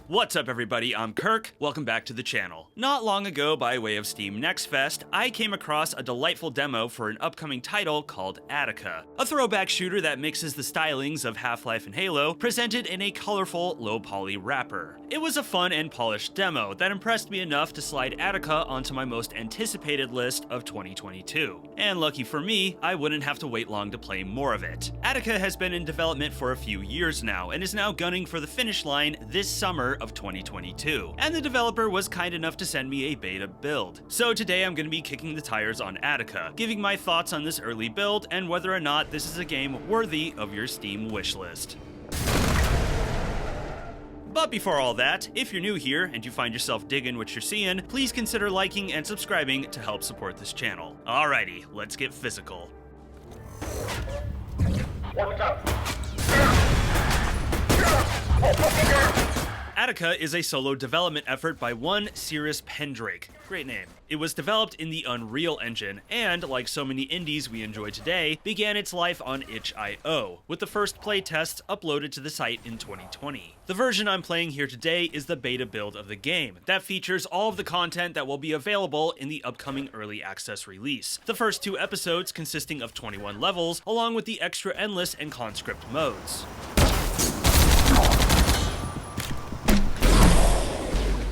What's up everybody, I'm Kirk, welcome back to the channel. Not long ago, by way of Steam Next Fest, I came across a delightful demo for an upcoming title called ADACA, a throwback shooter that mixes the stylings of Half-Life and Halo, presented in a colorful, low-poly wrapper. It was a fun and polished demo that impressed me enough to slide ADACA onto my most anticipated list of 2022. And lucky for me, I wouldn't have to wait long to play more of it. ADACA has been in development for a few years now, and is now gunning for the finish line this summer of 2022, and the developer was kind enough to send me a beta build. So today I'm going to be kicking the tires on ADACA, giving my thoughts on this early build and whether or not this is a game worthy of your Steam wishlist. But before all that, if you're new here and you find yourself digging what you're seeing, please consider liking and subscribing to help support this channel. Alrighty, let's get physical. What's up? ADACA is a solo development effort by one Siris Pendrake. Great name. It was developed in the Unreal Engine, and like so many indies we enjoy today, began its life on itch.io, with the first playtests uploaded to the site in 2020. The version I'm playing here today is the beta build of the game, that features all of the content that will be available in the upcoming Early Access release. The first 2 episodes consisting of 21 levels, along with the extra Endless and Conscript modes.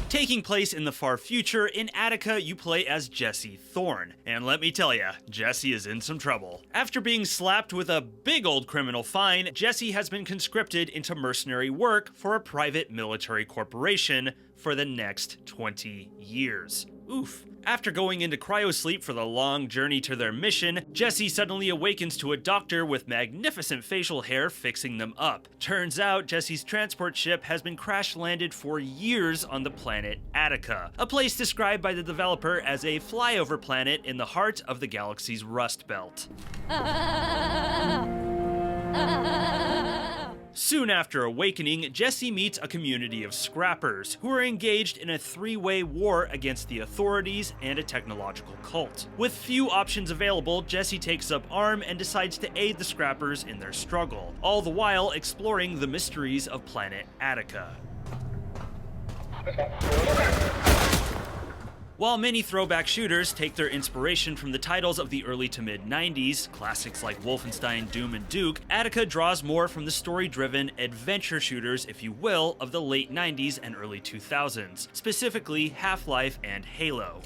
Taking place in the far future, in ADACA you play as Jesse Thorne, and let me tell ya, Jesse is in some trouble. After being slapped with a big old criminal fine, Jesse has been conscripted into mercenary work for a private military corporation for the next 20 years. Oof. After going into cryosleep for the long journey to their mission, Jesse suddenly awakens to a doctor with magnificent facial hair fixing them up. Turns out Jesse's transport ship has been crash-landed for years on the planet ADACA, a place described by the developer as a flyover planet in the heart of the galaxy's Rust Belt. Soon after awakening, Jesse meets a community of scrappers, who are engaged in a 3-way war against the authorities and a technological cult. With few options available, Jesse takes up arms and decides to aid the scrappers in their struggle, all the while exploring the mysteries of planet ADACA. While many throwback shooters take their inspiration from the titles of the early to mid-90s, classics like Wolfenstein, Doom, and Duke, ADACA draws more from the story-driven adventure shooters, if you will, of the late 90s and early 2000s, specifically Half-Life and Halo.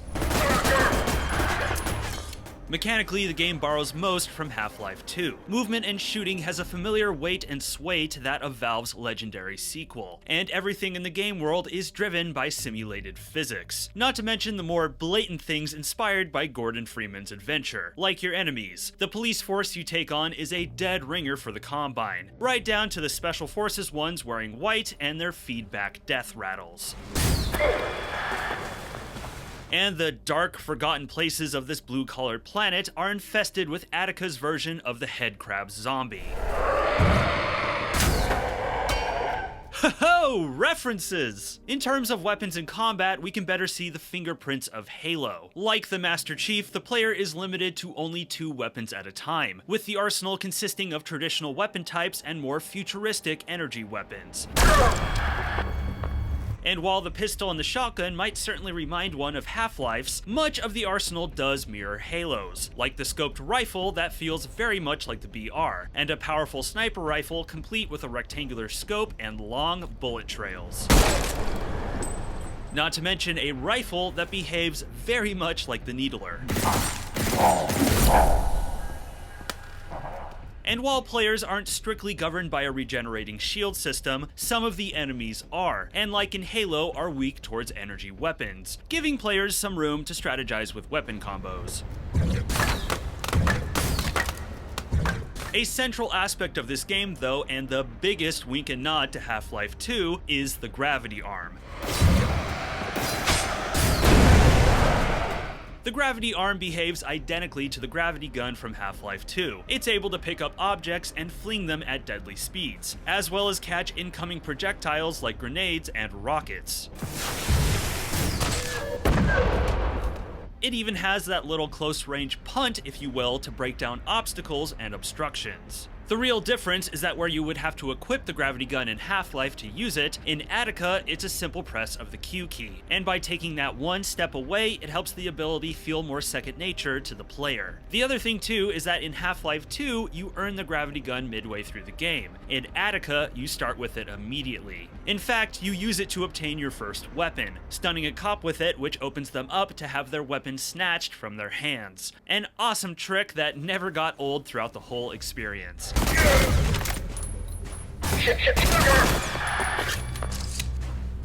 Mechanically, the game borrows most from Half-Life 2. Movement and shooting has a familiar weight and sway to that of Valve's legendary sequel, and everything in the game world is driven by simulated physics. Not to mention the more blatant things inspired by Gordon Freeman's adventure, like your enemies. The police force you take on is a dead ringer for the Combine, right down to the Special Forces ones wearing white and their feedback death rattles. And the dark, forgotten places of this blue-colored planet are infested with ADACA's version of the headcrab zombie. Ho-ho! References! In terms of weapons and combat, we can better see the fingerprints of Halo. Like the Master Chief, the player is limited to only 2 weapons at a time, with the arsenal consisting of traditional weapon types and more futuristic energy weapons. And while the pistol and the shotgun might certainly remind one of Half-Life's, much of the arsenal does mirror Halo's, like the scoped rifle that feels very much like the BR, and a powerful sniper rifle complete with a rectangular scope and long bullet trails. Not to mention a rifle that behaves very much like the Needler. And while players aren't strictly governed by a regenerating shield system, some of the enemies are, and like in Halo, are weak towards energy weapons, giving players some room to strategize with weapon combos. A central aspect of this game, though, and the biggest wink and nod to Half-Life 2, is the gravity arm. The gravity arm behaves identically to the gravity gun from Half-Life 2. It's able to pick up objects and fling them at deadly speeds, as well as catch incoming projectiles like grenades and rockets. It even has that little close-range punt, if you will, to break down obstacles and obstructions. The real difference is that where you would have to equip the gravity gun in Half-Life to use it, in ADACA it's a simple press of the Q key, and by taking that one step away, it helps the ability feel more second nature to the player. The other thing too is that in Half-Life 2, you earn the gravity gun midway through the game. In ADACA, you start with it immediately. In fact, you use it to obtain your first weapon, stunning a cop with it, which opens them up to have their weapon snatched from their hands. An awesome trick that never got old throughout the whole experience.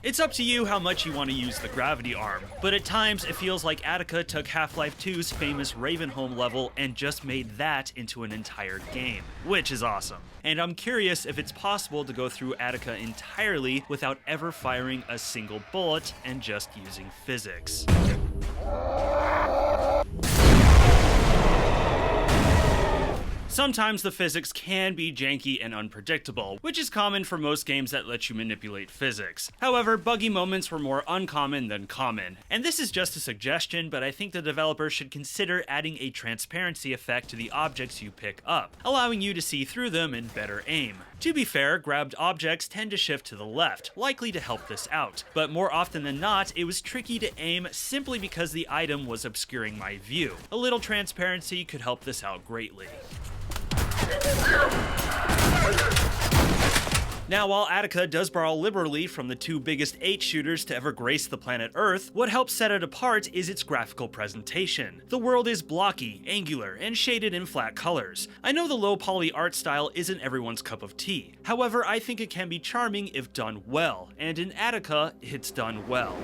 It's up to you how much you want to use the gravity arm, but at times it feels like ADACA took Half-Life 2's famous Ravenholm level and just made that into an entire game, which is awesome. And I'm curious if it's possible to go through ADACA entirely without ever firing a single bullet and just using physics. Sometimes the physics can be janky and unpredictable, which is common for most games that let you manipulate physics. However, buggy moments were more uncommon than common. And this is just a suggestion, but I think the developer should consider adding a transparency effect to the objects you pick up, allowing you to see through them and better aim. To be fair, grabbed objects tend to shift to the left, likely to help this out, but more often than not, it was tricky to aim simply because the item was obscuring my view. A little transparency could help this out greatly. Now, while ADACA does borrow liberally from the two biggest 8 shooters to ever grace the planet Earth, what helps set it apart is its graphical presentation. The world is blocky, angular, and shaded in flat colors. I know the low-poly art style isn't everyone's cup of tea. However, I think it can be charming if done well, and in ADACA, it's done well.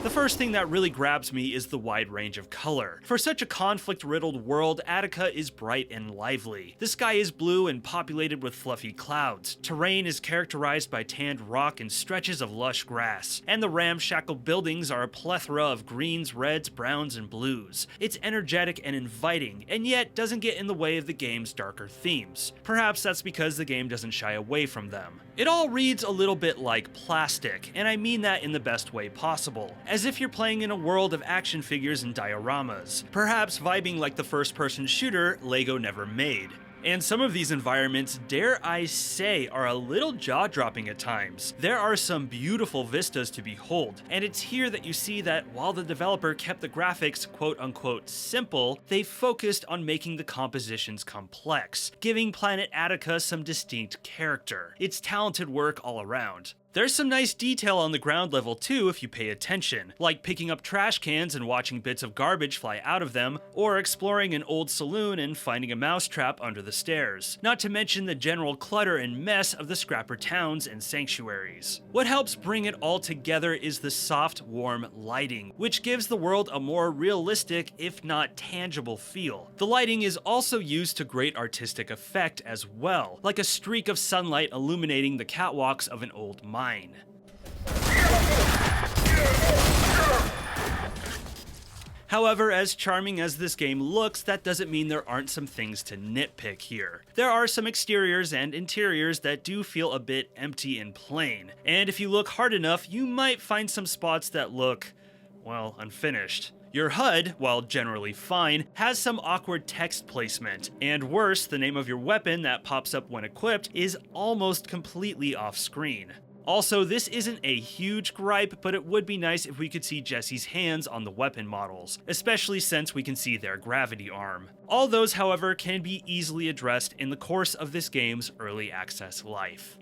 The first thing that really grabs me is the wide range of color. For such a conflict-riddled world, ADACA is bright and lively. The sky is blue and populated with fluffy clouds. Terrain is characterized by tanned rock and stretches of lush grass. And the ramshackle buildings are a plethora of greens, reds, browns, and blues. It's energetic and inviting, and yet doesn't get in the way of the game's darker themes. Perhaps that's because the game doesn't shy away from them. It all reads a little bit like plastic, and I mean that in the best way possible. As if you're playing in a world of action figures and dioramas, perhaps vibing like the first-person shooter LEGO never made. And some of these environments, dare I say, are a little jaw-dropping at times. There are some beautiful vistas to behold, and it's here that you see that while the developer kept the graphics quote-unquote simple, they focused on making the compositions complex, giving Planet ADACA some distinct character. It's talented work all around. There's some nice detail on the ground level too if you pay attention, like picking up trash cans and watching bits of garbage fly out of them, or exploring an old saloon and finding a mousetrap under the stairs. Not to mention the general clutter and mess of the scrapper towns and sanctuaries. What helps bring it all together is the soft, warm lighting, which gives the world a more realistic, if not tangible feel. The lighting is also used to great artistic effect as well, like a streak of sunlight illuminating the catwalks of an old mine. However, as charming as this game looks, that doesn't mean there aren't some things to nitpick here. There are some exteriors and interiors that do feel a bit empty and plain, and if you look hard enough, you might find some spots that look, well, unfinished. Your HUD, while generally fine, has some awkward text placement, and worse, the name of your weapon that pops up when equipped is almost completely off-screen. Also, this isn't a huge gripe, but it would be nice if we could see Jesse's hands on the weapon models, especially since we can see their gravity arm. All those, however, can be easily addressed in the course of this game's early access life.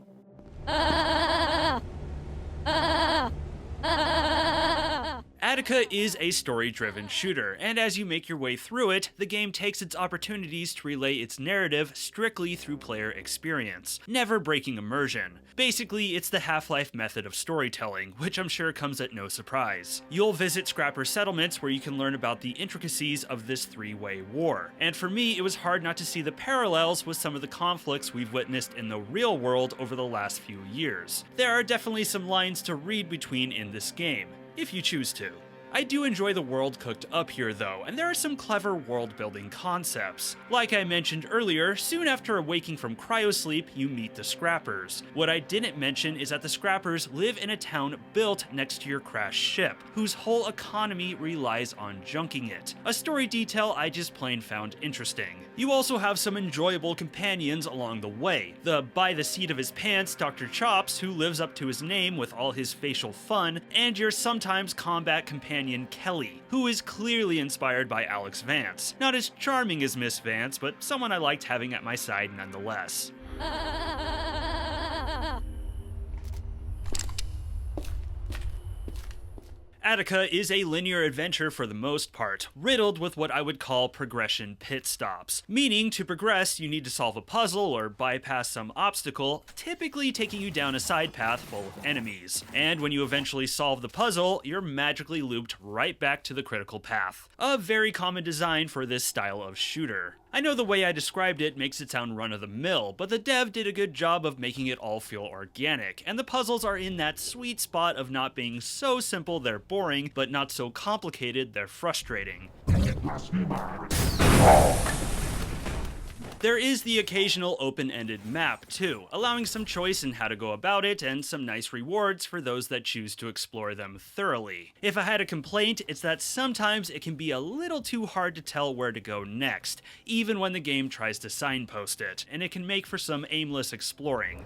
ADACA is a story-driven shooter, and as you make your way through it, the game takes its opportunities to relay its narrative strictly through player experience, never breaking immersion. Basically, it's the Half-Life method of storytelling, which I'm sure comes at no surprise. You'll visit scrapper settlements where you can learn about the intricacies of this three-way war, and for me, it was hard not to see the parallels with some of the conflicts we've witnessed in the real world over the last few years. There are definitely some lines to read between in this game, if you choose to. I do enjoy the world cooked up here though, and there are some clever world building concepts. Like I mentioned earlier, soon after awaking from cryosleep, you meet the Scrappers. What I didn't mention is that the Scrappers live in a town built next to your crashed ship, whose whole economy relies on junking it. A story detail I just plain found interesting. You also have some enjoyable companions along the way. The by the seat of his pants Dr. Chops, who lives up to his name with all his facial fun, and your sometimes combat companion Kelly, who is clearly inspired by Alex Vance. Not as charming as Miss Vance, but someone I liked having at my side nonetheless. ADACA is a linear adventure for the most part, riddled with what I would call progression pit stops. Meaning, to progress, you need to solve a puzzle or bypass some obstacle, typically taking you down a side path full of enemies. And when you eventually solve the puzzle, you're magically looped right back to the critical path. A very common design for this style of shooter. I know the way I described it makes it sound run-of-the-mill, but the dev did a good job of making it all feel organic, and the puzzles are in that sweet spot of not being so simple they're boring, but not so complicated they're frustrating. There is the occasional open-ended map, too, allowing some choice in how to go about it and some nice rewards for those that choose to explore them thoroughly. If I had a complaint, it's that sometimes it can be a little too hard to tell where to go next, even when the game tries to signpost it, and it can make for some aimless exploring.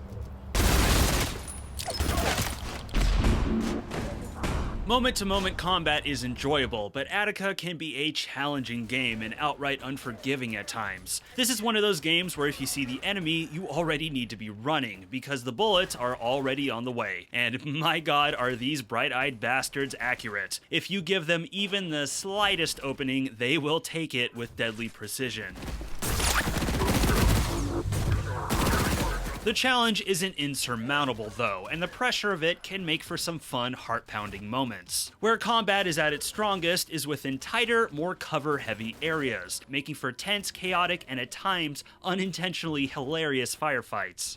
Moment-to-moment combat is enjoyable, but ADACA can be a challenging game and outright unforgiving at times. This is one of those games where if you see the enemy, you already need to be running, because the bullets are already on the way. And my god, are these bright-eyed bastards accurate. If you give them even the slightest opening, they will take it with deadly precision. The challenge isn't insurmountable though, and the pressure of it can make for some fun, heart-pounding moments. Where combat is at its strongest is within tighter, more cover-heavy areas, making for tense, chaotic, and at times unintentionally hilarious firefights.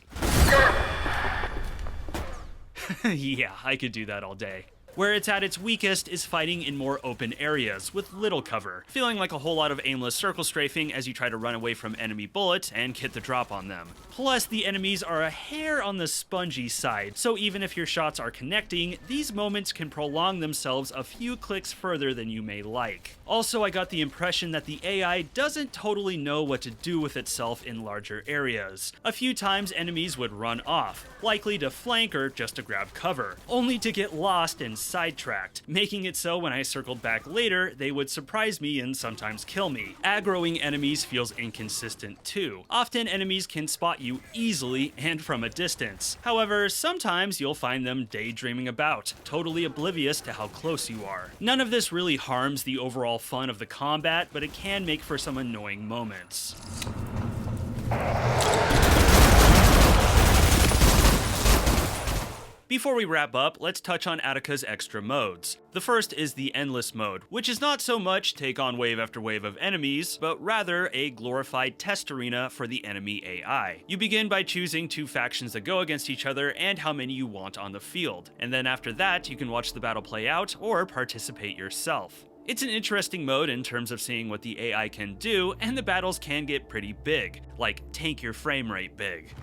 Yeah, I could do that all day. Where it's at its weakest is fighting in more open areas, with little cover, feeling like a whole lot of aimless circle strafing as you try to run away from enemy bullets and get the drop on them. Plus, the enemies are a hair on the spongy side, so even if your shots are connecting, these moments can prolong themselves a few clicks further than you may like. Also, I got the impression that the AI doesn't totally know what to do with itself in larger areas. A few times enemies would run off, likely to flank or just to grab cover, only to get lost and sidetracked, making it so when I circled back later, they would surprise me and sometimes kill me. Aggroing enemies feels inconsistent too. Often enemies can spot you easily and from a distance. However, sometimes you'll find them daydreaming about, totally oblivious to how close you are. None of this really harms the overall fun of the combat, but it can make for some annoying moments. Before we wrap up, let's touch on ADACA's extra modes. The first is the Endless mode, which is not so much take on wave after wave of enemies, but rather a glorified test arena for the enemy AI. You begin by choosing 2 factions that go against each other and how many you want on the field, and then after that you can watch the battle play out or participate yourself. It's an interesting mode in terms of seeing what the AI can do, and the battles can get pretty big, like tank your frame rate big.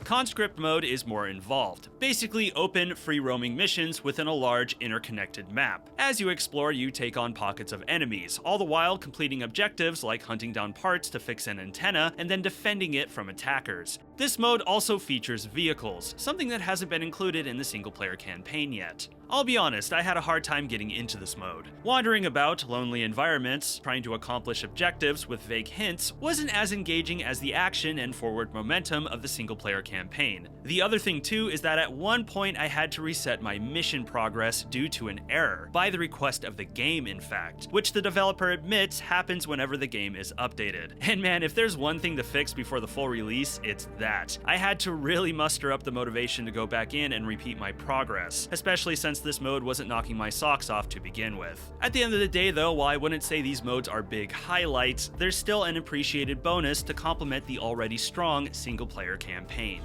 Conscript mode is more involved, basically open, free-roaming missions within a large, interconnected map. As you explore, you take on pockets of enemies, all the while completing objectives like hunting down parts to fix an antenna and then defending it from attackers. This mode also features vehicles, something that hasn't been included in the single-player campaign yet. I'll be honest, I had a hard time getting into this mode. Wandering about lonely environments, trying to accomplish objectives with vague hints, wasn't as engaging as the action and forward momentum of the single-player campaign. The other thing too is that at one point I had to reset my mission progress due to an error, by the request of the game in fact, which the developer admits happens whenever the game is updated. And man, if there's one thing to fix before the full release, it's that. I had to really muster up the motivation to go back in and repeat my progress, especially since this mode wasn't knocking my socks off to begin with. At the end of the day though, while I wouldn't say these modes are big highlights, there's still an appreciated bonus to complement the already strong single-player campaign.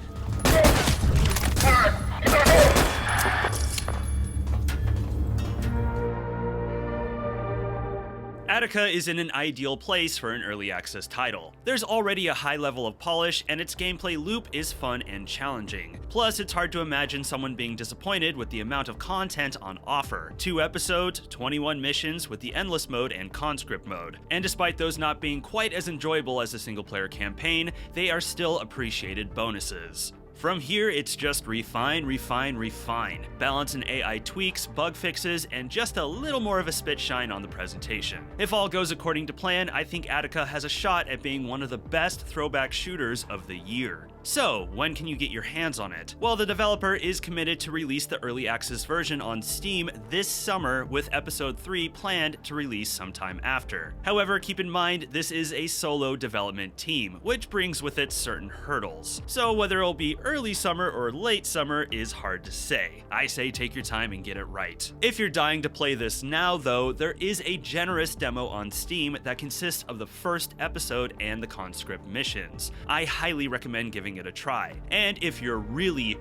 ADACA is in an ideal place for an early access title. There's already a high level of polish, and its gameplay loop is fun and challenging. Plus, it's hard to imagine someone being disappointed with the amount of content on offer. 2 episodes, 21 missions with the Endless mode and Conscript mode. And despite those not being quite as enjoyable as a single-player campaign, they are still appreciated bonuses. From here, it's just refine, refine, refine. Balance and AI tweaks, bug fixes, and just a little more of a spit shine on the presentation. If all goes according to plan, I think ADACA has a shot at being one of the best throwback shooters of the year. So, when can you get your hands on it? Well, the developer is committed to release the early access version on Steam this summer, with episode 3 planned to release sometime after. However, keep in mind, this is a solo development team, which brings with it certain hurdles. So whether it'll be early summer or late summer is hard to say. I say take your time and get it right. If you're dying to play this now though, there is a generous demo on Steam that consists of the first episode and the Conscript missions. I highly recommend giving it a try. And if you're really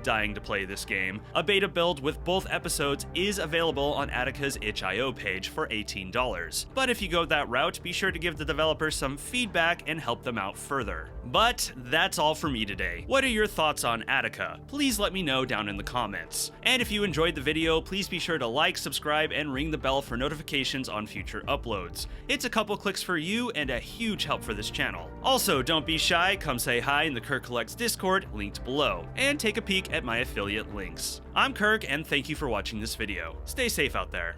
dying to play this game, a beta build with both episodes is available on ADACA's itch.io page for $18. But if you go that route, be sure to give the developer some feedback and help them out further. But that's all for me today. What are your thoughts on ADACA? Please let me know down in the comments. And if you enjoyed the video, please be sure to like, subscribe, and ring the bell for notifications on future uploads. It's a couple clicks for you and a huge help for this channel. Also, don't be shy, come say hi in the Kirk Collects Discord, linked below, and take a peek at my affiliate links. I'm Kirk, and thank you for watching this video. Stay safe out there.